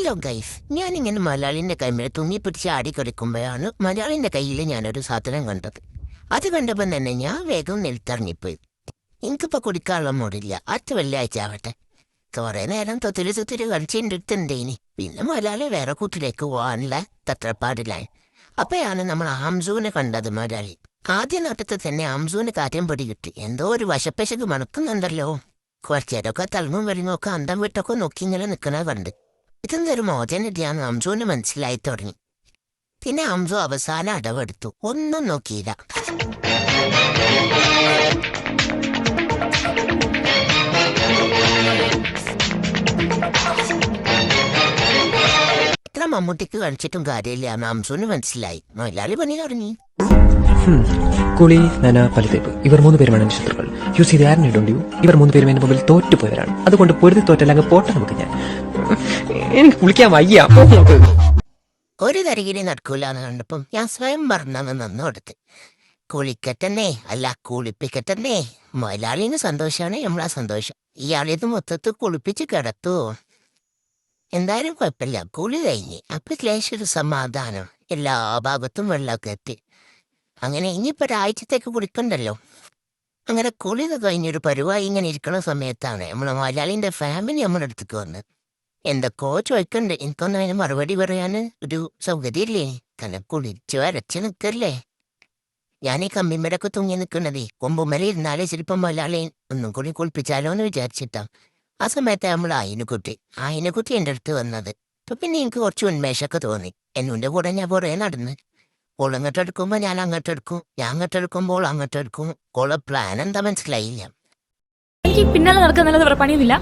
Hello guys, ഞാനിങ്ങനെ മലയാളിൻ്റെ കൈമേൽ തുമ്മി പിടിച്ച് ആടിക്കൊടുക്കുമ്പോഴാണ് മലയാളിൻ്റെ കയ്യിൽ ഞാനൊരു സാധനം കണ്ടത്. അത് കണ്ടപ്പോൾ തന്നെ ഞാൻ വേഗം നിലത്തിറങ്ങിപ്പോയി. എനിക്കിപ്പോൾ കുടിക്കാനുള്ള മൂടില്ല, അറ്റ വെള്ളിയാഴ്ച ആവട്ടെ. കുറേ നേരം തൊത്തിരി കളിച്ചിൻ്റെ അടുത്തുണ്ടേനി. പിന്നെ മലയാളി വേറെ കൂട്ടിലേക്ക് പോകാനുള്ള തത്രപ്പാടിലായി. അപ്പോഴാണ് നമ്മൾ ഹംസുവിനെ കണ്ടത്. മലയാളി ആദ്യ നോട്ടത്തിൽ തന്നെ ഹംസുവിന് കാര്യം പിടി കിട്ടി. എന്തോ ഒരു വശപ്പശക്ക് മണക്കുന്നുണ്ടല്ലോ. കുറച്ചേരൊക്കെ തലമും വരുന്നൊക്കെ അന്തം വിട്ടൊക്കെ നോക്കി ഇങ്ങനെ നിൽക്കണ കണ്ട്. ഇതെന്തൊരു മോചനതയാന്ന് അംസുവിന് മനസ്സിലായി തുടങ്ങി. പിന്നെ അംസു അവസാനം അടവെടുത്തു, ഒന്നും നോക്കിയില്ല. ഇത്ര മമ്മൂട്ടിക്ക് കളിച്ചിട്ടും കാര്യമില്ല എന്ന് അംസുവിന് മനസ്സിലായി. മലയാളി പണി തുടങ്ങി. കുളി, നന, പലിതേപ്പ്, ഇവർ 3 പേരുമാണ് എന്റെ ശത്രുക്കൾ. യൂസ് ചെയ്ത് ആരും ഇടൂ. ഇവർ 3 പേരും എന്റെ മുമ്പിൽ തോറ്റുപോയവരാണ്. അതുകൊണ്ട് പൊരുതി തോറ്റല്ലെങ്കിൽ പോട്ടെ നമുക്ക്. എനിക്ക് കുളിക്കാൻ വയ്യ. ഒരു തരികിരി നടക്കൂലെന്ന് കണ്ടപ്പം ഞാൻ സ്വയം പറഞ്ഞത് നന്നോടത്ത്. കുളിക്കട്ടെന്നേ, അല്ല കുളിപ്പിക്കട്ടെന്നേ. മലയാളിന് സന്തോഷമാണ് നമ്മളാ സന്തോഷം. ഇയാളിത് മൊത്തത്തിൽ കുളിപ്പിച്ച് കിടത്തുവോ? എന്തായാലും കുഴപ്പമില്ല, കുളി കഴിഞ്ഞ്. അപ്പൊ ലേശൊരു സമാധാനം. എല്ലാ ഭാഗത്തും വെള്ളമൊക്കെ എത്തി. അങ്ങനെ ഇനിയിപ്പോൾ ഒരാഴ്ചത്തേക്ക് കുളിക്കണ്ടല്ലോ. അങ്ങനെ കുളിയൊക്കെ കഴിഞ്ഞൊരു പരുവായി ഇങ്ങനെ ഇരിക്കുന്ന സമയത്താണ് നമ്മളെ മലയാളിൻ്റെ ഫാമിലി നമ്മുടെ അടുത്തേക്ക് വന്നത്. എന്തൊക്കെയോ ചോദിക്കണ്ട്. എനിക്കൊന്നും അതിന് മറുപടി പറയാൻ ഒരു സൗകര്യമില്ലേ? കാരണം കുളിച്ച് വരച്ച് നിൽക്കല്ലേ. ഞാൻ ഈ കമ്പിമരൊക്കെ തൂങ്ങി നിൽക്കണതേ കൊമ്പുമല ഇരുന്നാലേ ചിലപ്പം മലയാളി ഒന്നും കൂടി കുളിപ്പിച്ചാലോ എന്ന് വിചാരിച്ചിട്ടാ. ആ സമയത്ത് നമ്മൾ ആയിനക്കുട്ടി എൻ്റെ അടുത്ത് വന്നത്. അപ്പൊ പിന്നെ എനിക്ക് കുറച്ച് ഉന്മേഷമൊക്കെ തോന്നി. എന്നോൻ്റെ കൂടെ ഞാൻ പുറകെ നടന്ന്. ഓൾ അങ്ങോട്ടെടുക്കുമ്പോൾ ഞാൻ അങ്ങോട്ടെടുക്കും, ഞാൻ അങ്ങോട്ടെടുക്കുമ്പോൾ അങ്ങോട്ടെടുക്കും. ഓളെ പ്ലാൻ എന്താ മനസ്സിലായില്ല. എനിക്ക് പിന്നാലെ നടക്കുന്നല്ലാതെ വേറെ പണിയൊന്നുമില്ല.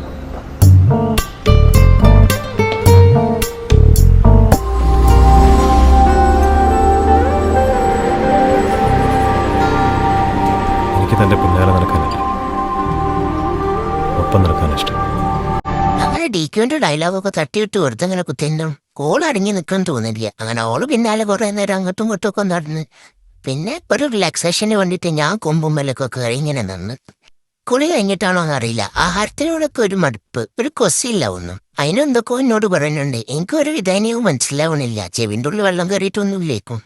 എനിക്ക് തന്റെ പിന്നാലെ നടക്കാനില്ല, ഒപ്പം നടക്കാൻ ഇഷ്ടം. അങ്ങനെ ഡിക്യുവിന്റെ ഡയലോഗൊക്കെ തട്ടിയിട്ട് വെറുതെ അങ്ങനെ കുത്തിയിട്ടും കോൾ അടങ്ങി നിൽക്കാൻ തോന്നില്ല. അങ്ങനെ ഓള് പിന്നാലെ കുറേ നേരം അങ്ങോട്ടും ഇങ്ങോട്ടും ഒക്കെ നടന്ന്. പിന്നെ ഒരു റിലാക്സേഷന് വേണ്ടിയിട്ട് ഞാൻ കൊമ്പുമ്മലൊക്കെ ഇങ്ങനെ നിന്ന്. കുളി കഴിഞ്ഞിട്ടാണോ എന്നറിയില്ല, ആഹാരത്തിനോടൊക്കെ ഒരു മടുപ്പ്, ഒരു കൊസില്ല ഒന്നും. അതിനെന്തൊക്കെയോ എന്നോട് പറയുന്നുണ്ട്. എനിക്കൊരു വിധാനവും മനസ്സിലാവണില്ല. ചെവിൻ്റെ ഉള്ളിൽ വെള്ളം കയറിയിട്ടൊന്നുമില്ലേക്കും.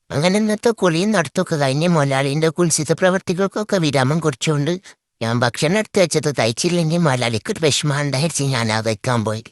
അങ്ങനെ ഇന്നത്തെ കുളിയും നടത്തൊക്കെ കഴിഞ്ഞ് മലയാളിൻ്റെ കുൽസിത പ്രവർത്തികൾക്കൊക്കെ വിരാമം കുറിച്ചുകൊണ്ട് ഞാൻ ഭക്ഷണം എടുത്ത് വെച്ചത് തയ്ച്ചില്ലെങ്കിൽ മലയാളിക്ക് ഒരു വിഷമം ഉണ്ടായിരിച്ച് ഞാൻ അത് വയ്ക്കാൻ പോയി.